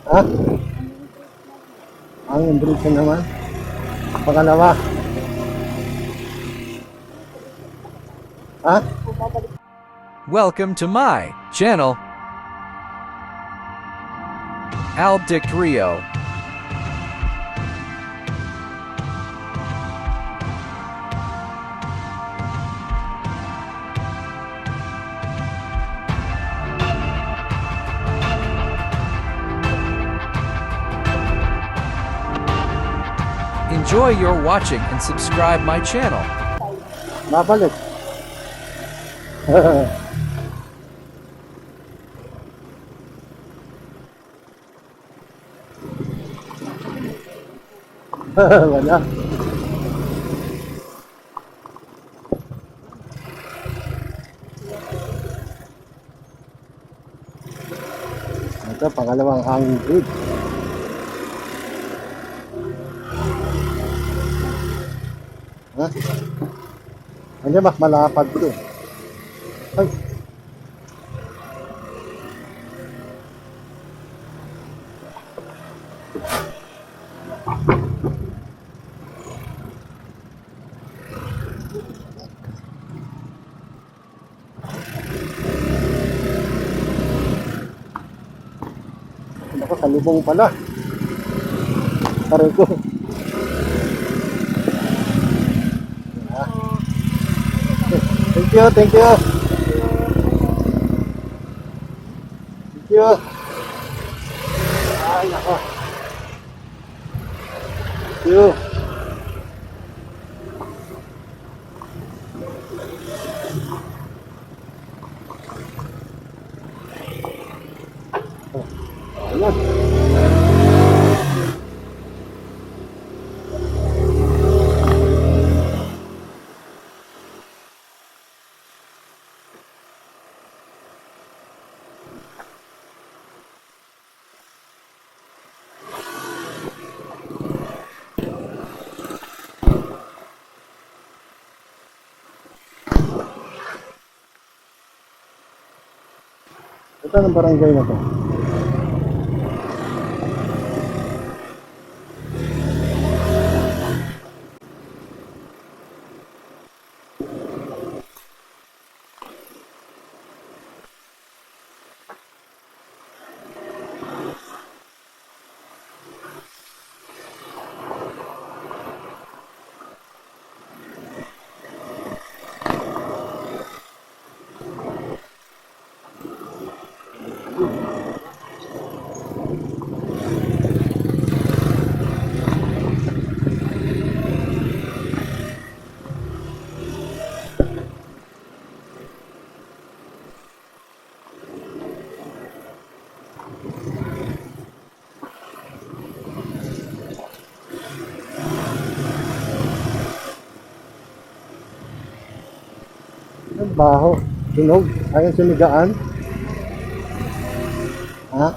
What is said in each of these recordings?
Ha? Ang impression naman. Pangalawa. Ha? Welcome to my channel, Aldict Rio. Enjoy your watching and subscribe my channel. Babalik. Wala. Ito, pangalawang hanging bridge. Ha? Ano mas malapad ko. Ay. Ako, salubong pala. Pare ko. Thank you, thank you. Thank you. Ay, nako. Thank you. Ayan. Ito ang barangay na to. Ang baho. Sunog. Ayun sinigaan. Ha?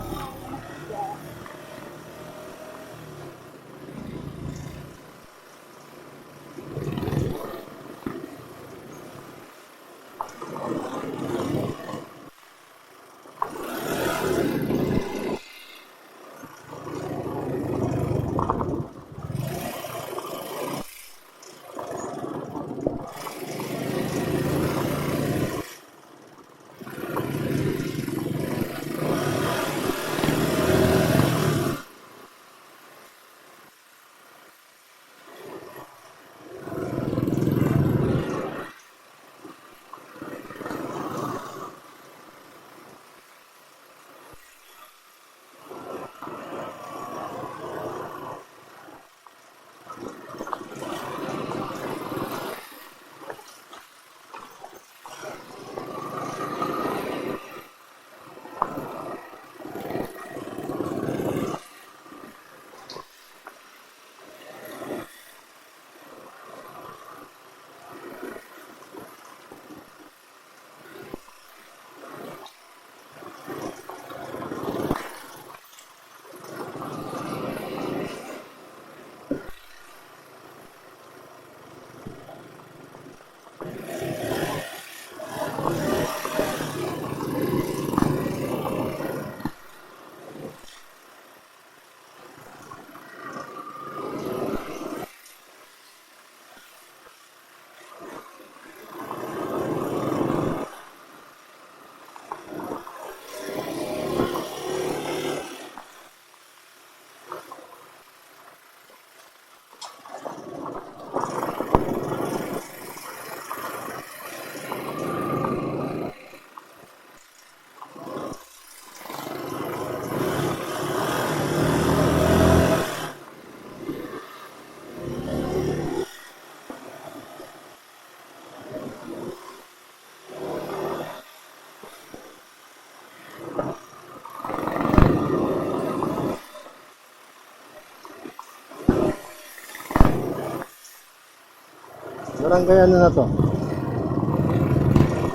Barangay ano na to?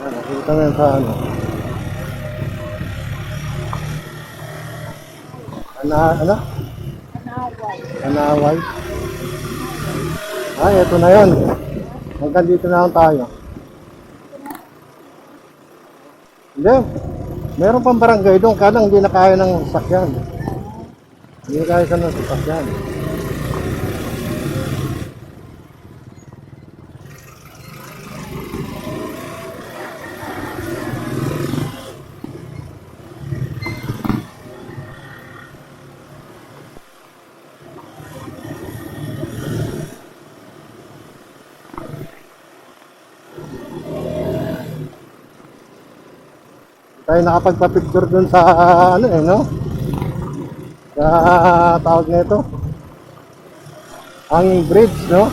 Ayan, nakikita mo yan sa ano. Ano? Anaway. Ay, ito na yun. Hanggang dito na lang tayo. Hindi. Meron pang barangay doon. Kaya hindi na kaya ng sasakyan. Hindi na kaya ng sasakyan. Tayo nakapagpa-picture dun sa ano eh, no? Sa tawag nito. Hanging bridge, no?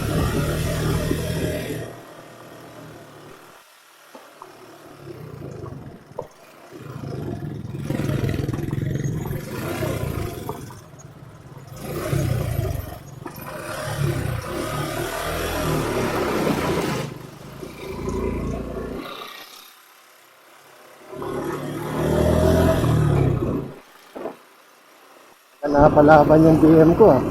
Napalaban yung BM ko ah.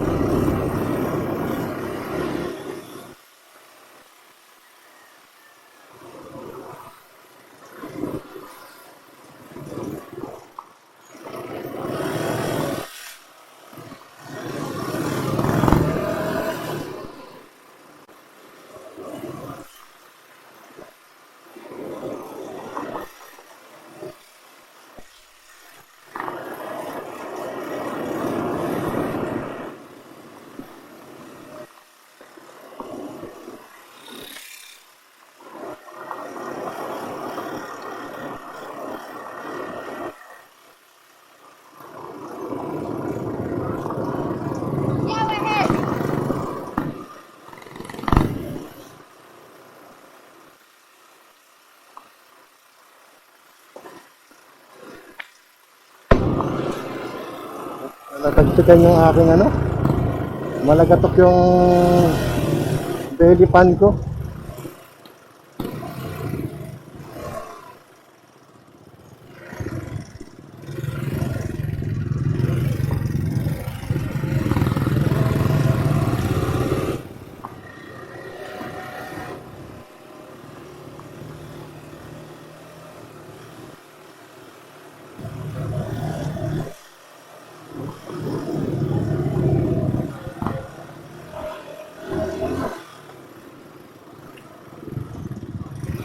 Natagsikan yung aking ano, malagatok yung belly pan ko.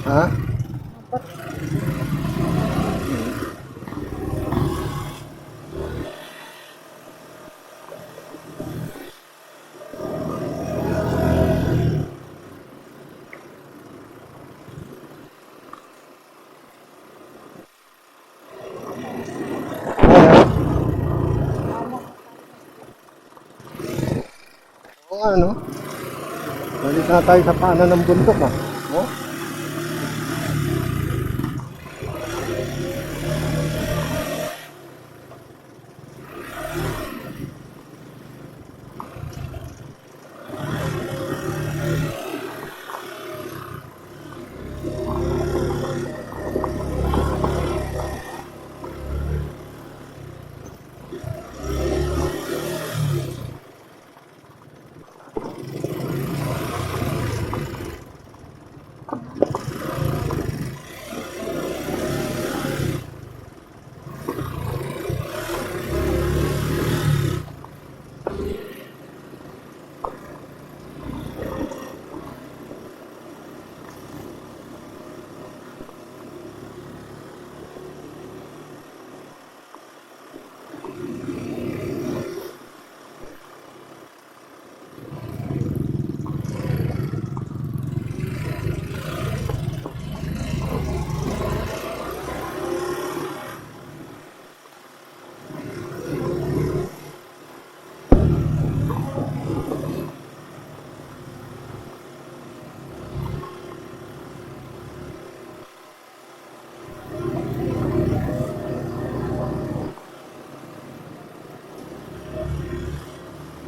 Ha? Oo nga, no? Balik na tayo sa paanan ng bundok, ah. Oh?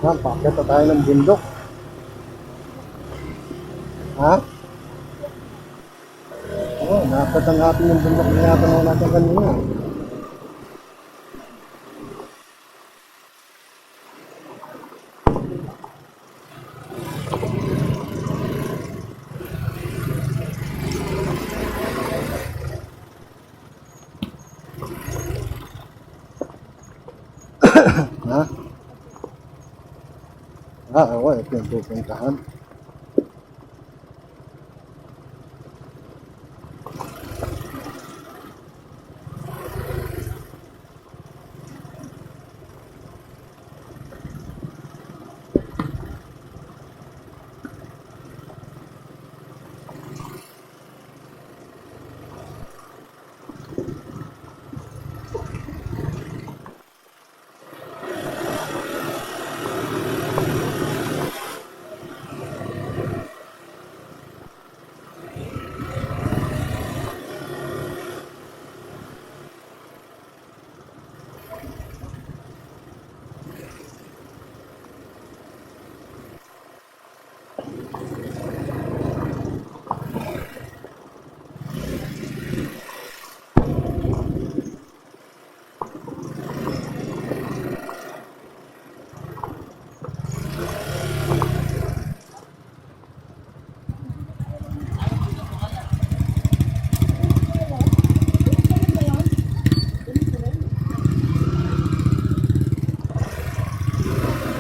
Yan, paakit na tayo ng bundok. Ha? Tatangapin yung bundok na tinatanong natin kanina. Ha? Oo, ito yung pupuntahan.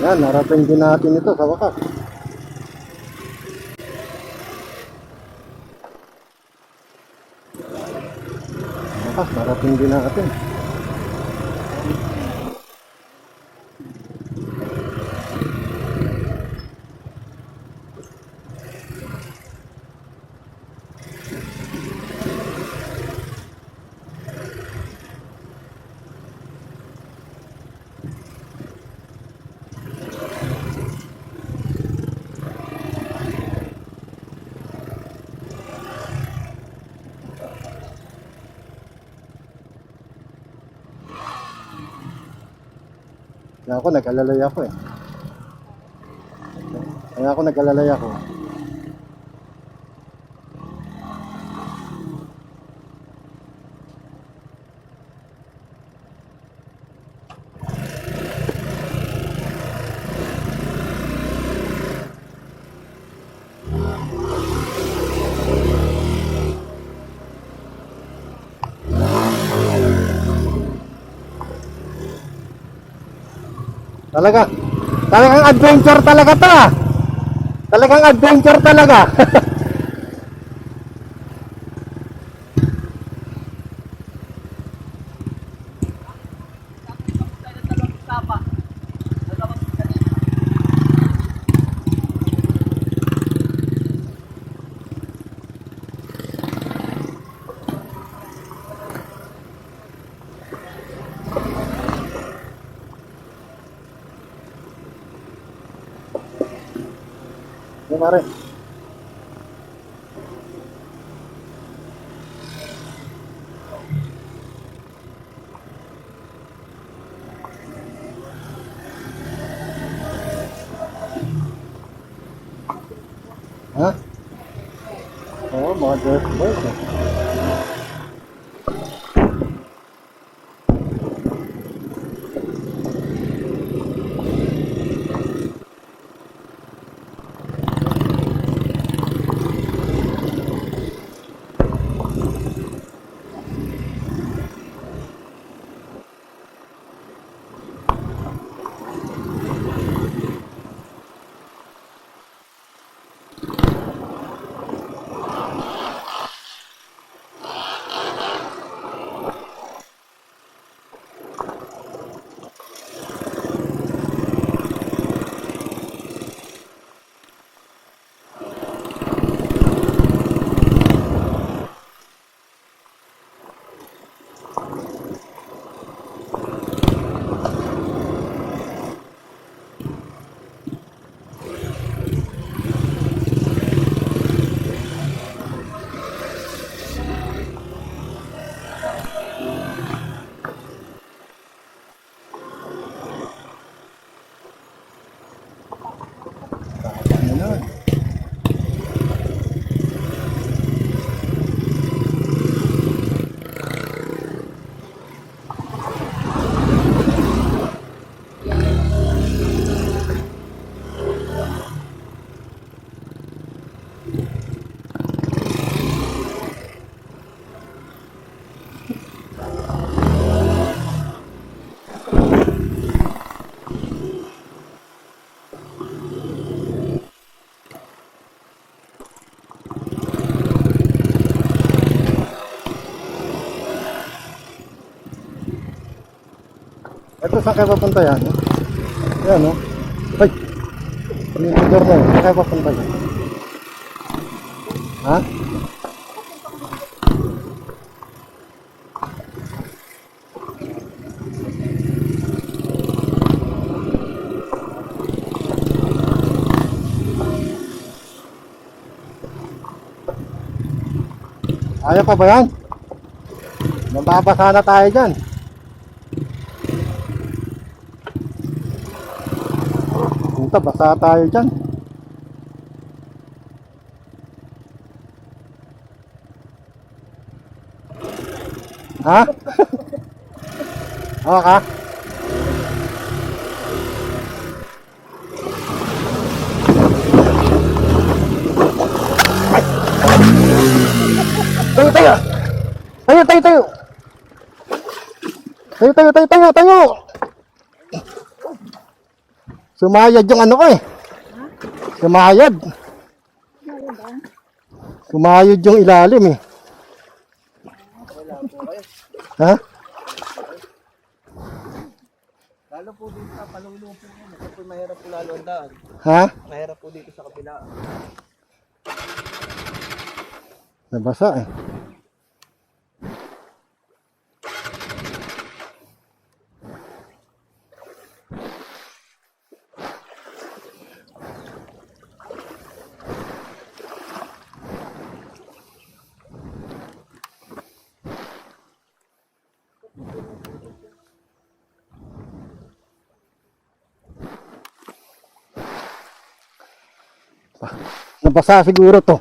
Yan, narating din natin ito sa wakas. Wakas, narating din natin. Kaya ako nag-alalay ako eh. Kaya ako nag-alalay ako. Talagang adventure talaga to ah. Talagang adventure talaga. Yung pare. Ha? Oo, mga dress boys eh. Saan kayo papunta yan? Yan, no? Ay! Yung lugar na yun. Saan kayo papunta yan? Ha? Ayaw pa ba yan? Mababasa na tayo dyan. Punta, basa tayo dyan. Ha? Oo ka? Tayo, tayo! Tayo, tayo, tayo! Tayo, tayo, tayo, tayo, tayo! Sumayad yung ano ko eh. Sumayad. Sumayad yung ilalim eh. Ha? Lalo po dito sa palulong po yun. Ito po mahirap po lalo ang daan. Ha? Mahirap po dito sa kabila. Nabasa eh. Nabasa siguro to.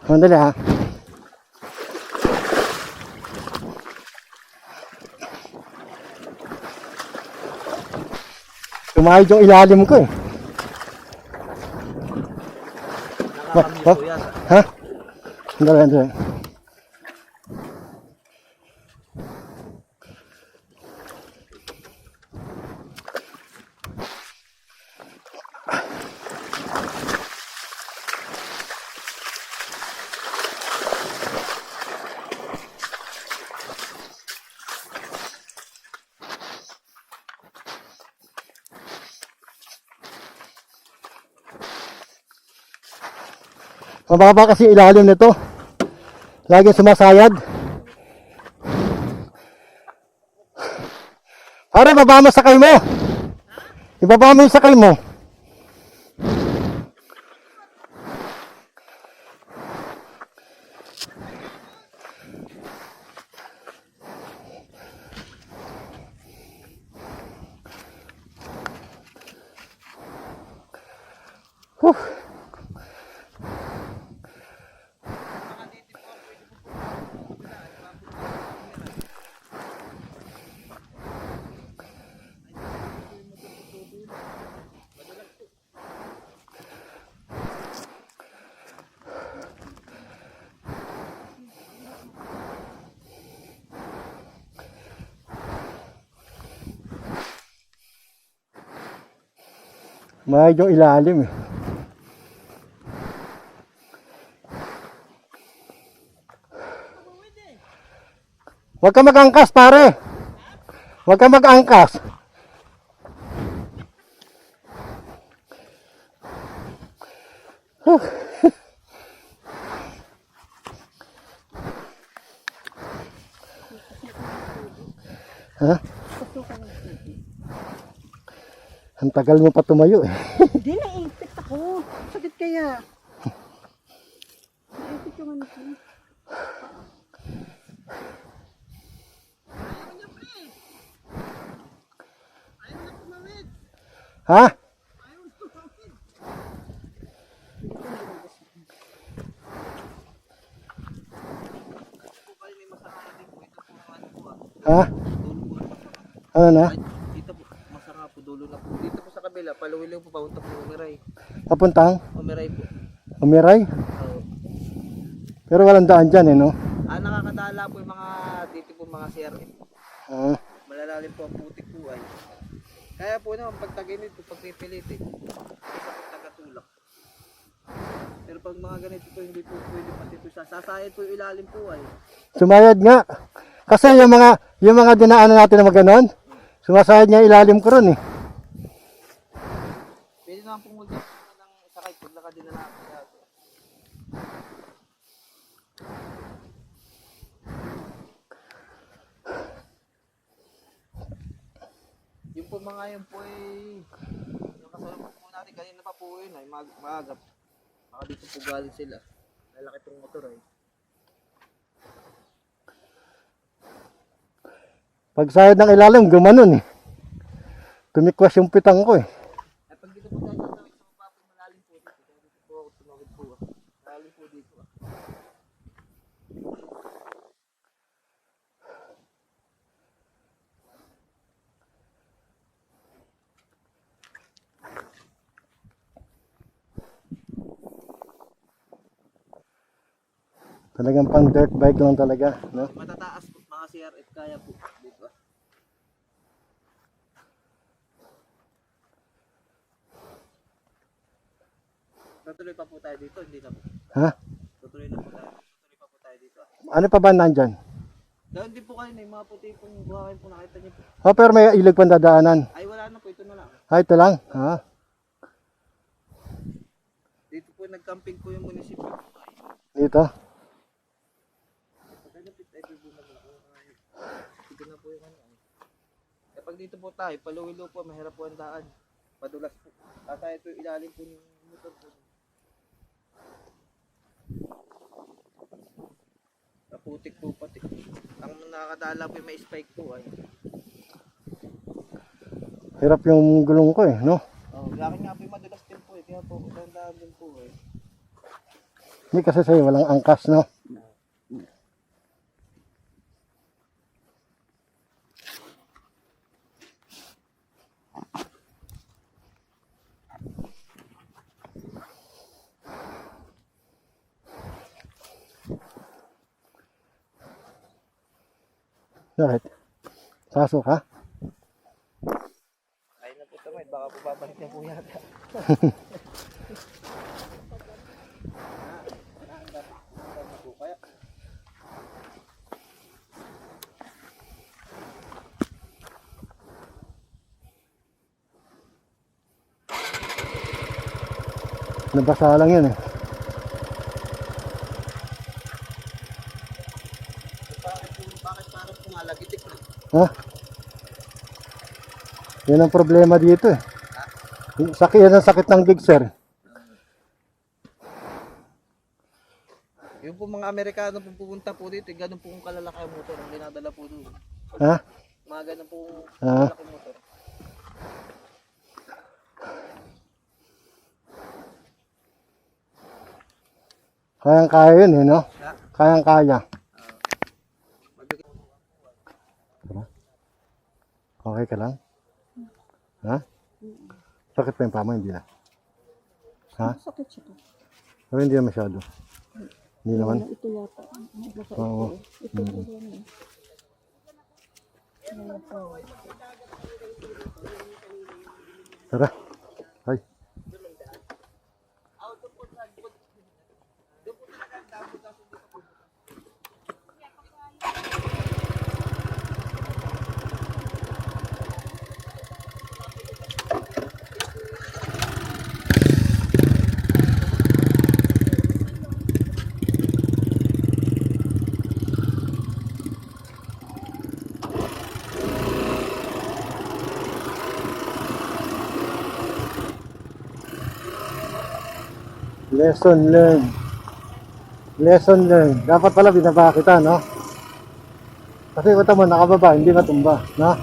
Mandali ha. Sumayad yung ilalim ko eh. Nakakamiss po yan. Ha? Andali, andali. Mababa kasi ilalim nito. Lagi sumasayad. Pare, ibaba mo sakay mo. Ibaba mo yung sakay mo. Huh. Medyo ilalim eh. Huwag ka mag-angkas pare. Huwag ka mag-angkas. Ha? Ang tagal mo pa tumayo eh. Hindi, naipit ako. Sakit kaya. Naipit yung ano ko. Ha? Ha? Ano na? Dito po, masaka po, dulo na po. Dito po sa kabila, paluwilo po, paunta po Umiray. Papuntang? Umiray po. Umiray? Oo. Pero walang daan dyan eh, no? Nakakadala po yung mga, dito po mga CRM. Ah, Malalalim po ang putik po ay. Kaya po naman, pag taginit po, pag pipilit eh, isa po tagatulak. Pero pag mga ganito po, hindi po pwede pati po sasayad po yung ilalim po ay. sumayad nga. Kasi yung mga dinaanan natin na maganon, sumasayad niya ilalim ko ron eh. Pwede naman pong mag-isip ng sakay pag nakadin na natin sa atin. Yung po mga yun po yung kasama po natin kanina pa po yun ay maaga. Baka dito po galing sila. Lalaki itong motor ay. Pag sayad ng ilalim, gumanon eh. Tumikwas yung pitang ko eh. Ay pag dito po tayo tatawid sa baba po malalim po dito. Kaya dito po ako tumawid po. Malalim po dito. Talagang pang dirt bike lang talaga, no? Matataas po mga CRF kaya po dito. Tutuloy pa po tayo dito, hindi na po. Ha? Tutuloy na po tayo. Tutuloy pa po tayo dito. Ano pa ba nandyan? Gawin din po kayo na yung mga puti pong buhakin po nakita niyo po. Oh, pero may ilog pang dadaanan. Ay wala na po, ito na lang. Ay, ito lang. Ha? Dito po nagcamping po yung munisipyo. Dito. Pagkalapit ay bubungan na ako. Dito na po yung ano. Eh pag dito po tayo, paluwilo po, mahirap po ang daan. Padulas po. Tatay ito ilalim po yung motor po. Naputik po pati. Ang nakakadala po yung may spike po ay. Hirap yung gulong ko eh, no? Oh, akin nga po yung madulas din po eh. Kaya po, magandaan din po eh. Hindi kasi sa'yo walang angkas, no? Bakit? Pasok ha? Ayun na po tamay, baka po babalik niya po yata. Nabasa lang yun eh. Bakit parang pumalagitik na? Ha? Yan ang problema dito eh. Sakit yan ang sakit ng gigser. Yung po mga Amerikano po pupunta po dito, ganun po kung kalalaki ang motor ang dinadala po doon. Ha? Mga ganun po Ah. kalalaki motor. Kayang kaya yun eh, no? Ha? Kayang kaya. Magbigay- Okay ka lang? Ha? Sakit pa yung pamo, hindi na. Ha? Sakit siya to. Pero hindi na masyado. Hindi naman. Ito yata. Baka Oo. ito. Ito lang eh. Tara. Ay. Lesson learned. Lesson learned. Dapat pala binaba kita, no? Kasi kung mo nakababa, hindi matumba, no?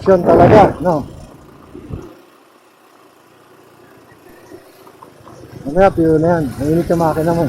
Action talaga, no? Mamaya, piyo na yan. Mainit yung makina mo.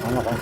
Ano ka?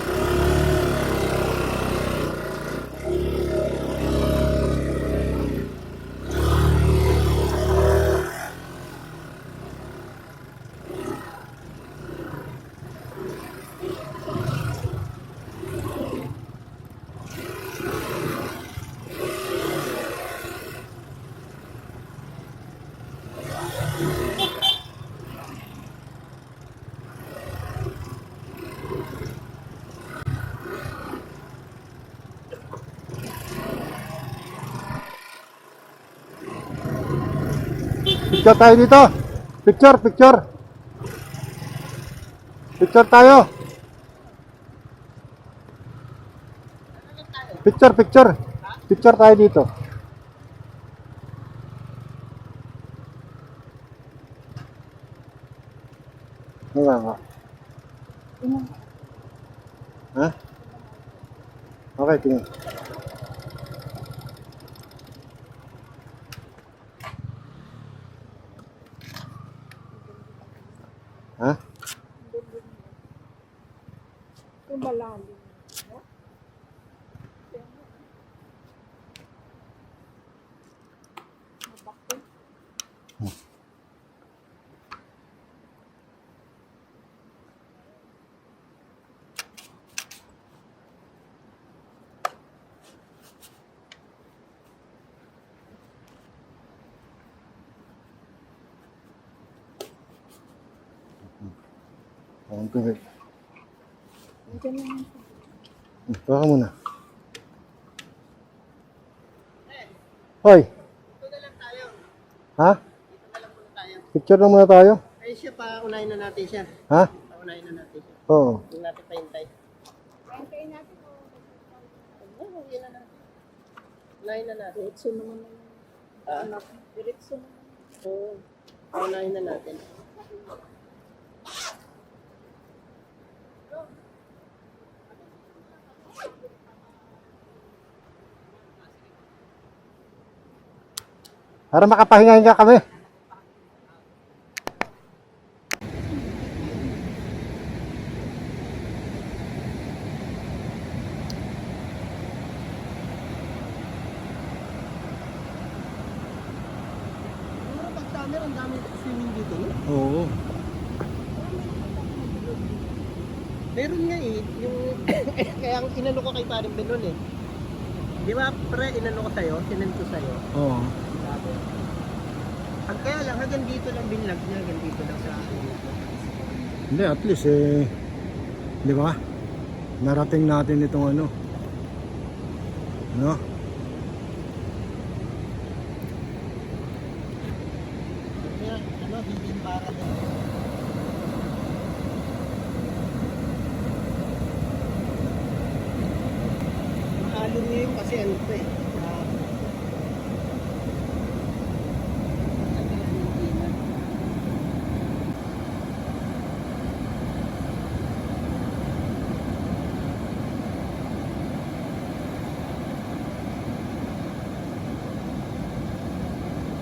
Picture tayo dito. Picture, picture. Picture tayo. Picture, picture. Picture tayo dito. Ano nga? Ha? Okay, tingin. Ha? Yung malalim. Ang tubig. Diyan lang. Baka muna. Hoy! Dito na lang tayo. Ha? Dito na lang muna tayo. Picture na muna tayo. Ay siya, paunahin na natin siya. Ha? Paunahin na natin siya. Oo. Hindi natin pahintay. Hintayin natin. Oo, yun na natin. Unahin na natin. Diretso naman na yun. Anak. Diretso naman. Oo. Paunahin na natin. Para makapahinga-hinga kami. Pag summer, ang dami swimming dito, no? Oo. Meron nga eh. Yung, kaya ang inano ko kay Paring Benon eh. Di ba, pre, inano ko sa'yo, sinend ko sa'yo. Oo. Sabi. Ang kaya lang, hanggang dito lang binlag niya, hanggang dito lang sa akin. Hindi, at least di ba? Narating natin itong ano. Ano? Kaya, ano, hiding para din. Mahalo niya yun kasi ano pa eh.